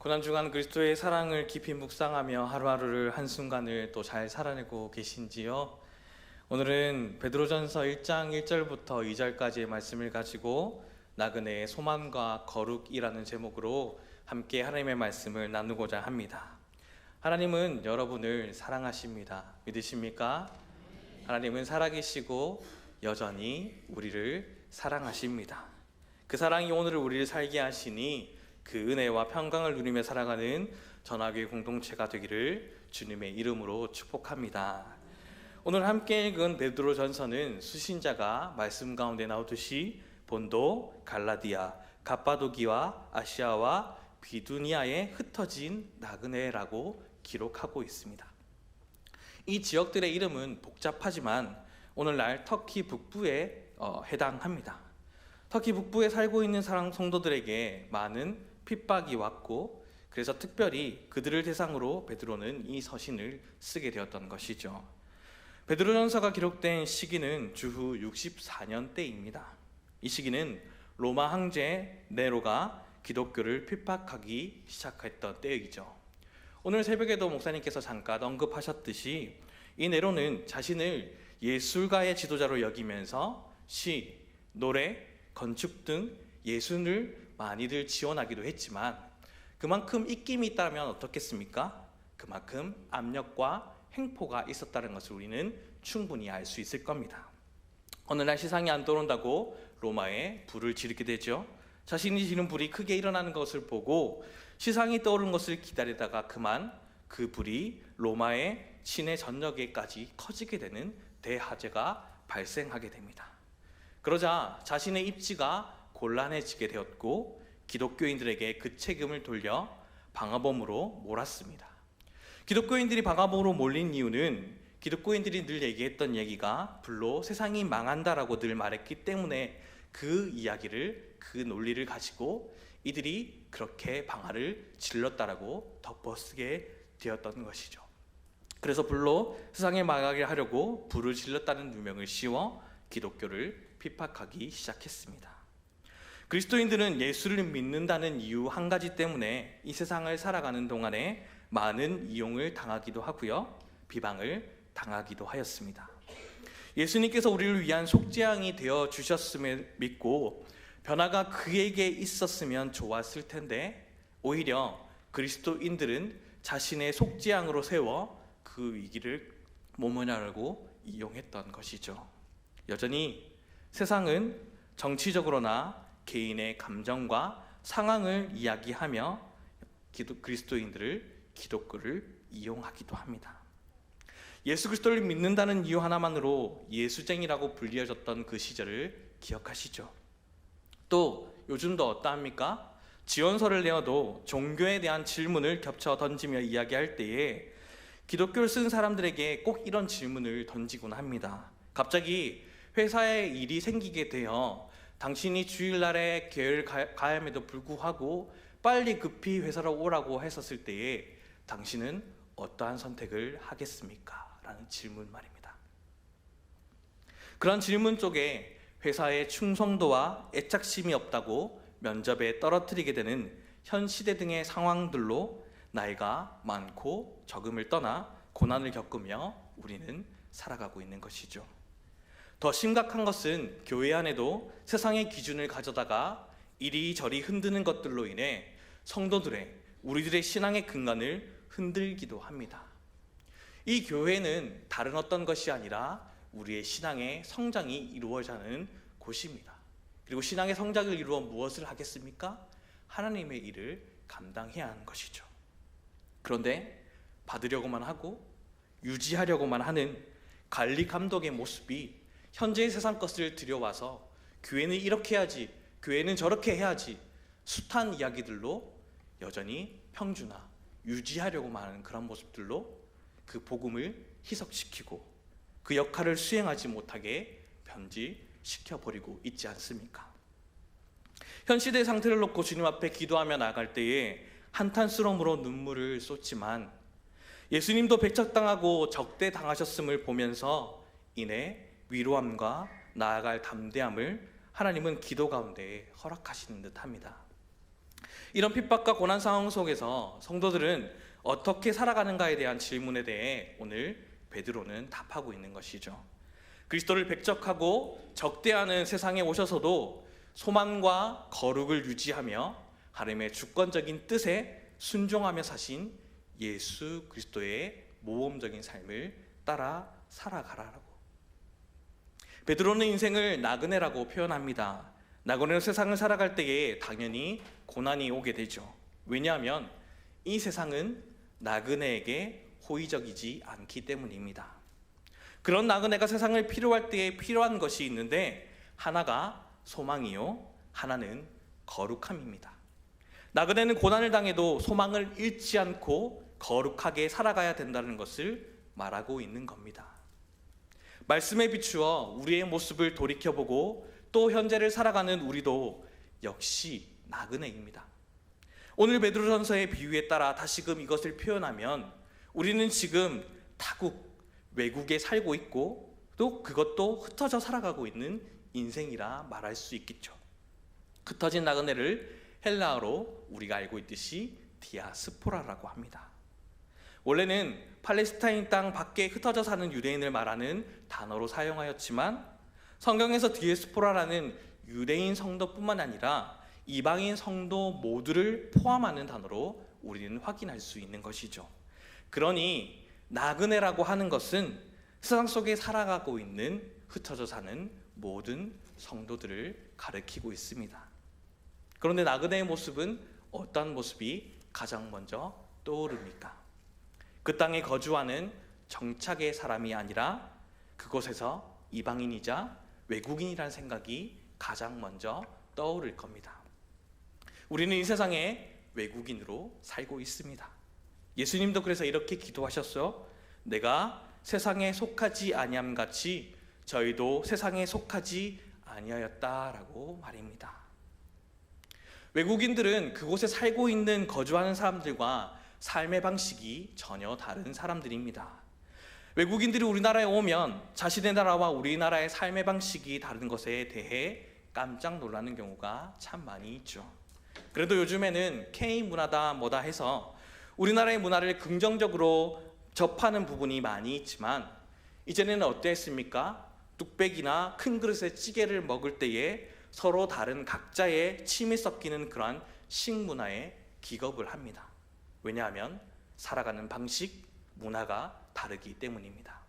고난주간 그리스도의 사랑을 깊이 묵상하며 하루하루를 한순간을 또 잘 살아내고 계신지요? 오늘은 베드로전서 1장 1절부터 2절까지의 말씀을 가지고 나그네의 소망과 거룩이라는 제목으로 함께 하나님의 말씀을 나누고자 합니다. 하나님은 여러분을 사랑하십니다. 믿으십니까? 하나님은 살아계시고 여전히 우리를 사랑하십니다. 그 사랑이 오늘을 우리를 살게 하시니 그 은혜와 평강을 누리며 살아가는 전화교회 공동체가 되기를 주님의 이름으로 축복합니다. 오늘 함께 읽은 베드로전서는 수신자가 말씀 가운데 나오듯이 본도, 갈라디아, 갑바도기와 아시아와 비두니아에 흩어진 나그네라고 기록하고 있습니다. 이 지역들의 이름은 복잡하지만 오늘날 터키 북부에 해당합니다. 터키 북부에 살고 있는 사랑 성도들에게 많은 핍박이 왔고, 그래서 특별히 그들을 대상으로 베드로는 이 서신을 쓰게 되었던 것이죠. 베드로전서가 기록된 시기는 주후 64년대입니다. 이 시기는 로마 황제 네로가 기독교를 핍박하기 시작했던 때이죠. 오늘 새벽에도 목사님께서 잠깐 언급하셨듯이 이 네로는 자신을 예술가의 지도자로 여기면서 시, 노래, 건축 등 예술을 많이들 지원하기도 했지만 그만큼 입김이 있다면 어떻겠습니까? 그만큼 압력과 횡포가 있었다는 것을 우리는 충분히 알 수 있을 겁니다. 어느 날 시상이 안 떠오른다고 로마에 불을 지르게 되죠. 자신이 지른 불이 크게 일어나는 것을 보고 시상이 떠오른 것을 기다리다가 그만 그 불이 로마의 시내 전역에까지 커지게 되는 대화재가 발생하게 됩니다. 그러자 자신의 입지가 곤란해지게 되었고 기독교인들에게 그 책임을 돌려 방화범으로 몰았습니다. 기독교인들이 방화범으로 몰린 이유는 기독교인들이 늘 얘기했던 얘기가 불로 세상이 망한다라고 늘 말했기 때문에 그 이야기를, 그 논리를 가지고 이들이 그렇게 방화를 질렀다라고 덮어쓰게 되었던 것이죠. 그래서 불로 세상을 망하게 하려고 불을 질렀다는 누명을 씌워 기독교를 핍박하기 시작했습니다. 그리스도인들은 예수를 믿는다는 이유 한 가지 때문에 이 세상을 살아가는 동안에 많은 이용을 당하기도 하고요, 비방을 당하기도 하였습니다. 예수님께서 우리를 위한 속죄양이 되어 주셨음을 믿고 변화가 그에게 있었으면 좋았을 텐데 오히려 그리스도인들은 자신의 속죄양으로 세워 그 위기를 모면하려고 이용했던 것이죠. 여전히 세상은 정치적으로나 개인의 감정과 상황을 이야기하며 그리스도인들을, 기독교를 이용하기도 합니다. 예수 그리스도를 믿는다는 이유 하나만으로 예수쟁이라고 불리어졌던 그 시절을 기억하시죠? 또 요즘도 어떠합니까? 지원서를 내어도 종교에 대한 질문을 겹쳐 던지며 이야기할 때에 기독교를 쓴 사람들에게 꼭 이런 질문을 던지곤 합니다. 갑자기 회사에 일이 생기게 되어 당신이 주일날에 교회를 가야 함에도 불구하고 빨리 급히 회사로 오라고 했었을 때에 당신은 어떠한 선택을 하겠습니까? 라는 질문 말입니다. 그런 질문 쪽에 회사의 충성도와 애착심이 없다고 면접에 떨어뜨리게 되는 현 시대 등의 상황들로 나이가 많고 적음을 떠나 고난을 겪으며 우리는 살아가고 있는 것이죠. 더 심각한 것은 교회 안에도 세상의 기준을 가져다가 이리저리 흔드는 것들로 인해 성도들의, 우리들의 신앙의 근간을 흔들기도 합니다. 이 교회는 다른 어떤 것이 아니라 우리의 신앙의 성장이 이루어지는 곳입니다. 그리고 신앙의 성장을 이루어 무엇을 하겠습니까? 하나님의 일을 감당해야 하는 것이죠. 그런데 받으려고만 하고 유지하려고만 하는 관리 감독의 모습이 현재의 세상 것을 들여와서 교회는 이렇게 해야지, 교회는 저렇게 해야지, 숱한 이야기들로 여전히 평준화, 유지하려고만 하는 그런 모습들로 그 복음을 희석시키고 그 역할을 수행하지 못하게 변질시켜버리고 있지 않습니까? 현 시대의 상태를 놓고 주님 앞에 기도하며 나아갈 때에 한탄스러움으로 눈물을 쏟지만 예수님도 배척당하고 적대당하셨음을 보면서 이내 위로함과 나아갈 담대함을 하나님은 기도 가운데 허락하시는 듯합니다. 이런 핍박과 고난 상황 속에서 성도들은 어떻게 살아가는가에 대한 질문에 대해 오늘 베드로는 답하고 있는 것이죠. 그리스도를 백적하고 적대하는 세상에 오셔서도 소망과 거룩을 유지하며 하나님의 주권적인 뜻에 순종하며 사신 예수 그리스도의 모범적인 삶을 따라 살아가라고. 베드로는 인생을 나그네라고 표현합니다. 나그네로 세상을 살아갈 때에 당연히 고난이 오게 되죠. 왜냐하면 이 세상은 나그네에게 호의적이지 않기 때문입니다. 그런 나그네가 세상을 필요할 때에 필요한 것이 있는데 하나가 소망이요, 하나는 거룩함입니다. 나그네는 고난을 당해도 소망을 잃지 않고 거룩하게 살아가야 된다는 것을 말하고 있는 겁니다. 말씀에 비추어 우리의 모습을 돌이켜보고 또 현재를 살아가는 우리도 역시 나그네입니다. 오늘 베드로전서의 비유에 따라 다시금 이것을 표현하면 우리는 지금 타국, 외국에 살고 있고 또 그것도 흩어져 살아가고 있는 인생이라 말할 수 있겠죠. 흩어진 나그네를 헬라어로 우리가 알고 있듯이 디아스포라라고 합니다. 원래는 팔레스타인 땅 밖에 흩어져 사는 유대인을 말하는 단어로 사용하였지만 성경에서 디아스포라라는 유대인 성도뿐만 아니라 이방인 성도 모두를 포함하는 단어로 우리는 확인할 수 있는 것이죠. 그러니 나그네라고 하는 것은 세상 속에 살아가고 있는 흩어져 사는 모든 성도들을 가리키고 있습니다. 그런데 나그네의 모습은 어떤 모습이 가장 먼저 떠오릅니까? 그 땅에 거주하는 정착의 사람이 아니라 그곳에서 이방인이자 외국인이라는 생각이 가장 먼저 떠오를 겁니다. 우리는 이 세상에 외국인으로 살고 있습니다. 예수님도 그래서 이렇게 기도하셨어요. 내가 세상에 속하지 아니함 같이 저희도 세상에 속하지 아니하였다라고 말입니다. 외국인들은 그곳에 살고 있는 거주하는 사람들과 삶의 방식이 전혀 다른 사람들입니다. 외국인들이 우리나라에 오면 자신의 나라와 우리나라의 삶의 방식이 다른 것에 대해 깜짝 놀라는 경우가 참 많이 있죠. 그래도 요즘에는 K문화다 뭐다 해서 우리나라의 문화를 긍정적으로 접하는 부분이 많이 있지만 이제는 어땠습니까? 뚝배기나 큰 그릇에 찌개를 먹을 때에 서로 다른 각자의 침이 섞이는 그러한 식문화에 기겁을 합니다. 왜냐하면 살아가는 방식, 문화가 다르기 때문입니다.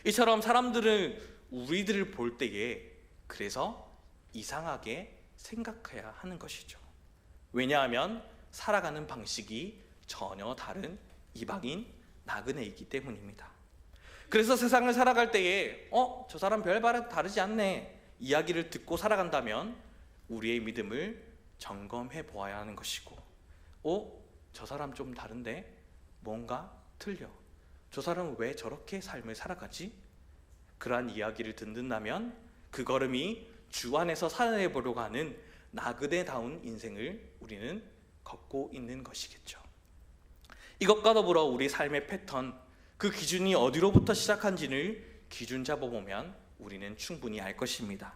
이처럼 사람들은 우리들을 볼 때에 그래서 이상하게 생각해야 하는 것이죠. 왜냐하면 살아가는 방식이 전혀 다른 이방인 나그네이기 때문입니다. 그래서 세상을 살아갈 때에 저 사람 별바랑 다르지 않네 이야기를 듣고 살아간다면 우리의 믿음을 점검해 보아야 하는 것이고 저 사람 좀 다른데 뭔가 틀려. 저 사람은 왜 저렇게 삶을 살아가지? 그러한 이야기를 듣는다면 그 걸음이 주 안에서 살아내보려고 하는 나그네다운 인생을 우리는 걷고 있는 것이겠죠. 이것과 더불어 우리 삶의 패턴, 그 기준이 어디로부터 시작한지를 기준 잡아보면 우리는 충분히 알 것입니다.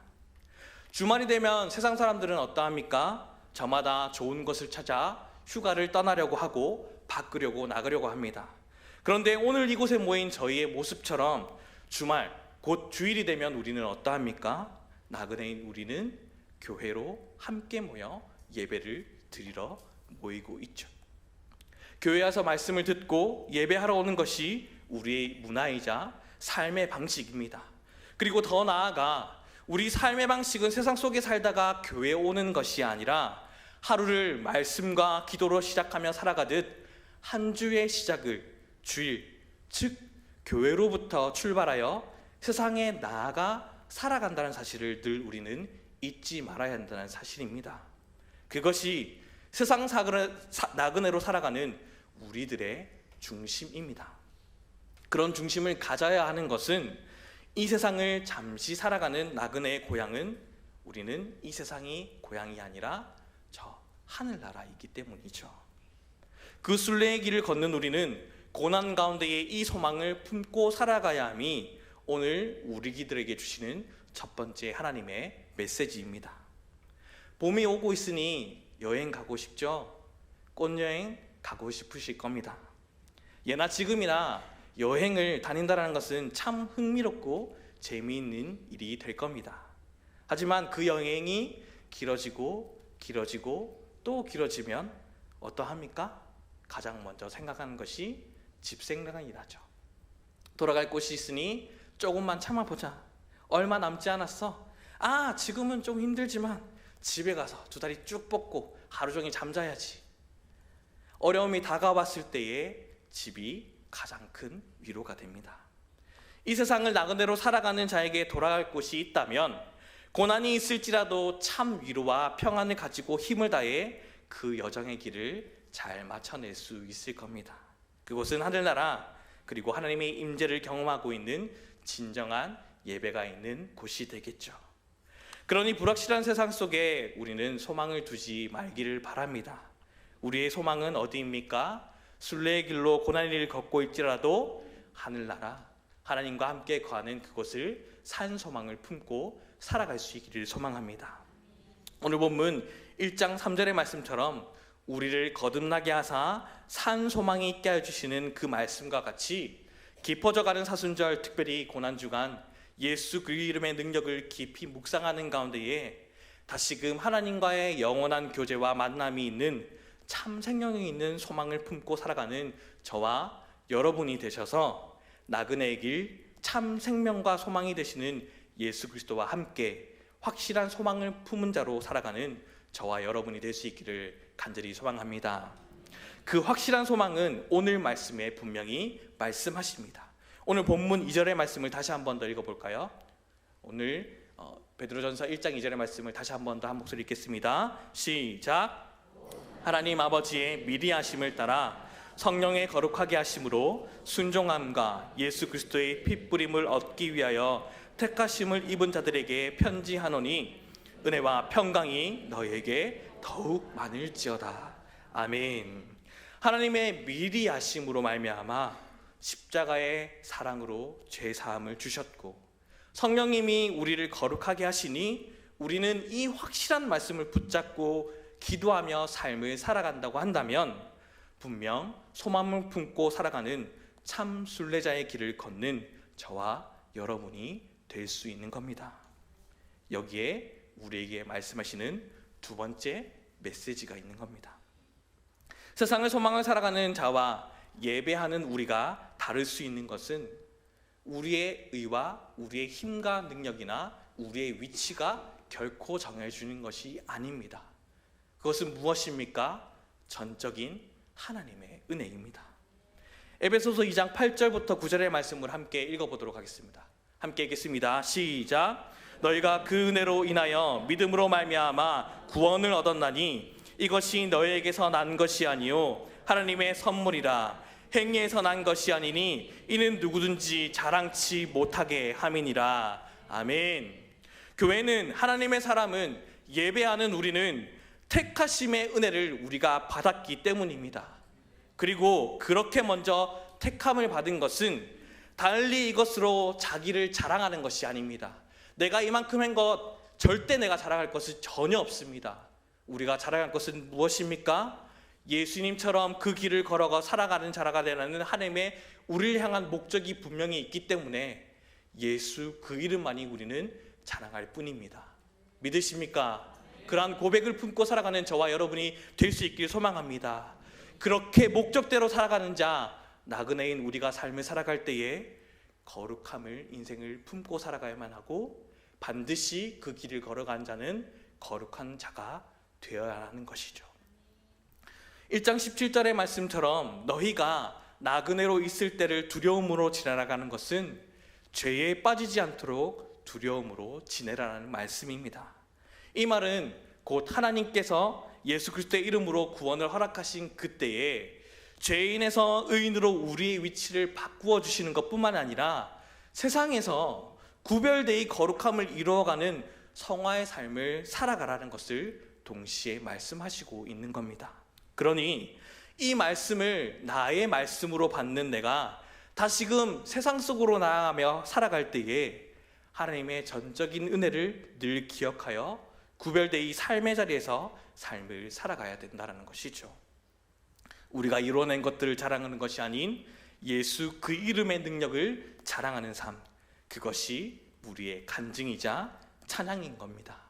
주말이 되면 세상 사람들은 어떠합니까? 저마다 좋은 것을 찾아 휴가를 떠나려고 하고 바꾸려고 나가려고 합니다. 그런데 오늘 이곳에 모인 저희의 모습처럼 주말, 곧 주일이 되면 우리는 어떠합니까? 나그네인 우리는 교회로 함께 모여 예배를 드리러 모이고 있죠. 교회 와서 말씀을 듣고 예배하러 오는 것이 우리의 문화이자 삶의 방식입니다. 그리고 더 나아가 우리 삶의 방식은 세상 속에 살다가 교회에 오는 것이 아니라 하루를 말씀과 기도로 시작하며 살아가듯 한 주의 시작을 주일, 즉 교회로부터 출발하여 세상에 나아가 살아간다는 사실을 늘 우리는 잊지 말아야 한다는 사실입니다. 그것이 세상 나그네로 살아가는 우리들의 중심입니다. 그런 중심을 가져야 하는 것은 이 세상을 잠시 살아가는 나그네의 고향은 우리는 이 세상이 고향이 아니라 저 하늘나라이기 때문이죠. 그 순례의 길을 걷는 우리는 고난 가운데의 이 소망을 품고 살아가야 함이 오늘 우리들에게 주시는 첫 번째 하나님의 메시지입니다. 봄이 오고 있으니 여행 가고 싶죠? 꽃여행 가고 싶으실 겁니다. 예나 지금이나 여행을 다닌다는 것은 참 흥미롭고 재미있는 일이 될 겁니다. 하지만 그 여행이 길어지고 또 길어지면 어떠합니까? 가장 먼저 생각하는 것이 집 생각이라죠. 돌아갈 곳이 있으니 조금만 참아보자. 얼마 남지 않았어. 지금은 좀 힘들지만 집에 가서 두 다리 쭉 뻗고 하루 종일 잠자야지. 어려움이 다가왔을 때에 집이 가장 큰 위로가 됩니다. 이 세상을 나그네로 살아가는 자에게 돌아갈 곳이 있다면 고난이 있을지라도 참 위로와 평안을 가지고 힘을 다해 그 여정의 길을 잘 마쳐낼 수 있을 겁니다. 그곳은 하늘나라, 그리고 하나님의 임재를 경험하고 있는 진정한 예배가 있는 곳이 되겠죠. 그러니 불확실한 세상 속에 우리는 소망을 두지 말기를 바랍니다. 우리의 소망은 어디입니까? 순례의 길로 고난의 길을 걷고 있지라도 하늘나라, 하나님과 함께 거하는 그곳을 산 소망을 품고 살아갈 수 있기를 소망합니다. 오늘 본문 1장 3절의 말씀처럼 우리를 거듭나게 하사 산 소망이 있게 해주시는 그 말씀과 같이 깊어져가는 사순절, 특별히 고난주간 예수 그 이름의 능력을 깊이 묵상하는 가운데에 다시금 하나님과의 영원한 교제와 만남이 있는 참 생명이 있는 소망을 품고 살아가는 저와 여러분이 되셔서 나그네의 길, 참 생명과 소망이 되시는 예수 그리스도와 함께 확실한 소망을 품은 자로 살아가는 저와 여러분이 될 수 있기를 간절히 소망합니다. 그 확실한 소망은 오늘 말씀에 분명히 말씀하십니다. 오늘 본문 2절의 말씀을 다시 한 번 더 읽어볼까요? 오늘 베드로전서 1장 2절의 말씀을 다시 한 번 더 한 목소리 읽겠습니다. 시작. 하나님 아버지의 미리 하심을 따라 성령의 거룩하게 하심으로 순종함과 예수 그리스도의 핏부림을 얻기 위하여 택하심을 입은 자들에게 편지하노니 은혜와 평강이 너희에게 더욱 많을지어다. 아멘. 하나님의 미리 하심으로 말미암아 십자가의 사랑으로 죄 사함을 주셨고 성령님이 우리를 거룩하게 하시니 우리는 이 확실한 말씀을 붙잡고 기도하며 삶을 살아간다고 한다면 분명 소망을 품고 살아가는 참 순례자의 길을 걷는 저와 여러분이 될 수 있는 겁니다. 여기에 우리에게 말씀하시는 두 번째 메시지가 있는 겁니다. 세상의 소망을 살아가는 자와 예배하는 우리가 다를 수 있는 것은 우리의 의와 우리의 힘과 능력이나 우리의 위치가 결코 정해주는 것이 아닙니다. 그것은 무엇입니까? 전적인 하나님의 은혜입니다. 에베소서 2장 8절부터 9절의 말씀을 함께 읽어보도록 하겠습니다. 함께 읽겠습니다. 시작. 너희가 그 은혜로 인하여 믿음으로 말미암아 구원을 얻었나니 이것이 너희에게서 난 것이 아니요 하나님의 선물이라. 행위에서 난 것이 아니니 이는 누구든지 자랑치 못하게 함이니라. 아멘. 교회는, 하나님의 사람은, 예배하는 우리는 택하심의 은혜를 우리가 받았기 때문입니다. 그리고 그렇게 먼저 택함을 받은 것은 달리 이것으로 자기를 자랑하는 것이 아닙니다. 내가 이만큼 한 것, 절대 내가 자랑할 것은 전혀 없습니다. 우리가 자랑할 것은 무엇입니까? 예수님처럼 그 길을 걸어가 살아가는 자라가 되는 하나님의 우리를 향한 목적이 분명히 있기 때문에 예수 그 이름만이 우리는 자랑할 뿐입니다. 믿으십니까? 그러한 고백을 품고 살아가는 저와 여러분이 될 수 있길 소망합니다. 그렇게 목적대로 살아가는 자, 나그네인 우리가 삶을 살아갈 때에 거룩함을, 인생을 품고 살아가야만 하고 반드시 그 길을 걸어간 자는 거룩한 자가 되어야 하는 것이죠. 1장 17절의 말씀처럼 너희가 나그네로 있을 때를 두려움으로 지나가는 것은 죄에 빠지지 않도록 두려움으로 지내라는 말씀입니다. 이 말은 곧 하나님께서 예수 그리스도의 이름으로 구원을 허락하신 그때에 죄인에서 의인으로 우리의 위치를 바꾸어 주시는 것뿐만 아니라 세상에서 구별되이 거룩함을 이루어가는 성화의 삶을 살아가라는 것을 동시에 말씀하시고 있는 겁니다. 그러니 이 말씀을 나의 말씀으로 받는 내가 다시금 세상 속으로 나아가며 살아갈 때에 하나님의 전적인 은혜를 늘 기억하여 구별되이 삶의 자리에서 삶을 살아가야 된다는 것이죠. 우리가 이뤄낸 것들을 자랑하는 것이 아닌 예수 그 이름의 능력을 자랑하는 삶, 그것이 우리의 간증이자 찬양인 겁니다.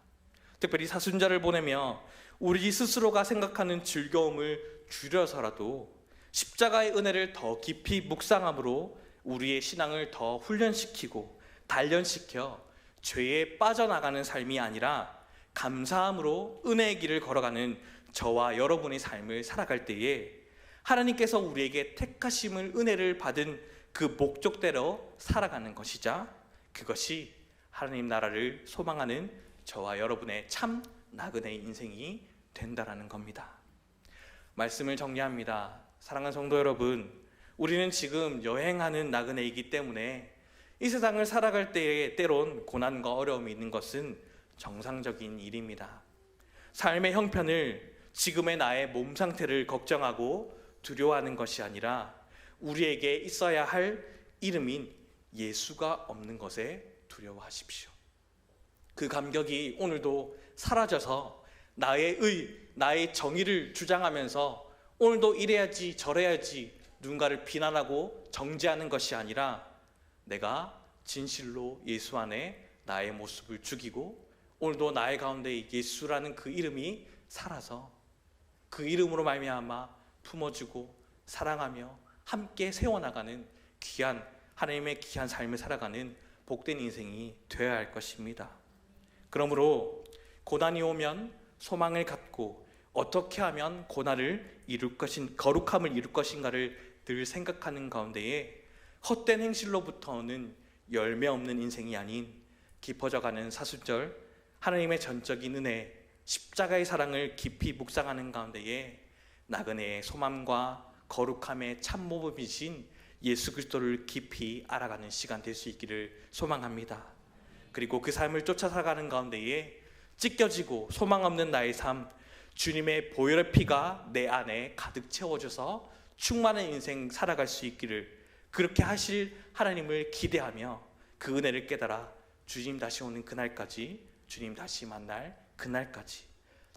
특별히 사순절을 보내며 우리 스스로가 생각하는 즐거움을 줄여서라도 십자가의 은혜를 더 깊이 묵상함으로 우리의 신앙을 더 훈련시키고 단련시켜 죄에 빠져나가는 삶이 아니라 감사함으로 은혜의 길을 걸어가는 저와 여러분의 삶을 살아갈 때에 하나님께서 우리에게 택하심을 은혜를 받은 그 목적대로 살아가는 것이자 그것이 하나님 나라를 소망하는 저와 여러분의 참 나그네 인생이 된다라는 겁니다. 말씀을 정리합니다. 사랑하는 성도 여러분, 우리는 지금 여행하는 나그네이기 때문에 이 세상을 살아갈 때에 때론 고난과 어려움이 있는 것은 정상적인 일입니다. 삶의 형편을, 지금의 나의 몸 상태를 걱정하고 두려워하는 것이 아니라 우리에게 있어야 할 이름인 예수가 없는 것에 두려워하십시오. 그 감격이 오늘도 사라져서 나의 정의를 주장하면서 오늘도 이래야지 저래야지 누군가를 비난하고 정죄하는 것이 아니라 내가 진실로 예수 안에 나의 모습을 죽이고 오늘도 나의 가운데 예수라는 그 이름이 살아서 그 이름으로 말미암아 품어주고 사랑하며 함께 세워나가는 귀한 하나님의 귀한 삶을 살아가는 복된 인생이 되어야 할 것입니다. 그러므로 고난이 오면 소망을 갖고 어떻게 하면 고난을 거룩함을 이룰 것인가를 늘 생각하는 가운데에 헛된 행실로부터 오는 열매 없는 인생이 아닌 깊어져가는 사순절 하나님의 전적인 은혜 십자가의 사랑을 깊이 묵상하는 가운데에 나그네의 소망과 거룩함의 참모범이신 예수 그리스도를 깊이 알아가는 시간 될 수 있기를 소망합니다. 그리고 그 삶을 쫓아 살아가는 가운데에 찢겨지고 소망 없는 나의 삶, 주님의 보혈의 피가 내 안에 가득 채워져서 충만한 인생 살아갈 수 있기를, 그렇게 하실 하나님을 기대하며 그 은혜를 깨달아 주님 다시 오는 그날까지, 주님 다시 만날 그날까지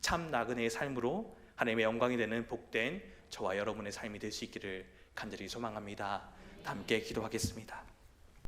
참 나그네의 삶으로 하나님의 영광이 되는 복된 저와 여러분의 삶이 될 수 있기를 간절히 소망합니다. 함께 기도하겠습니다.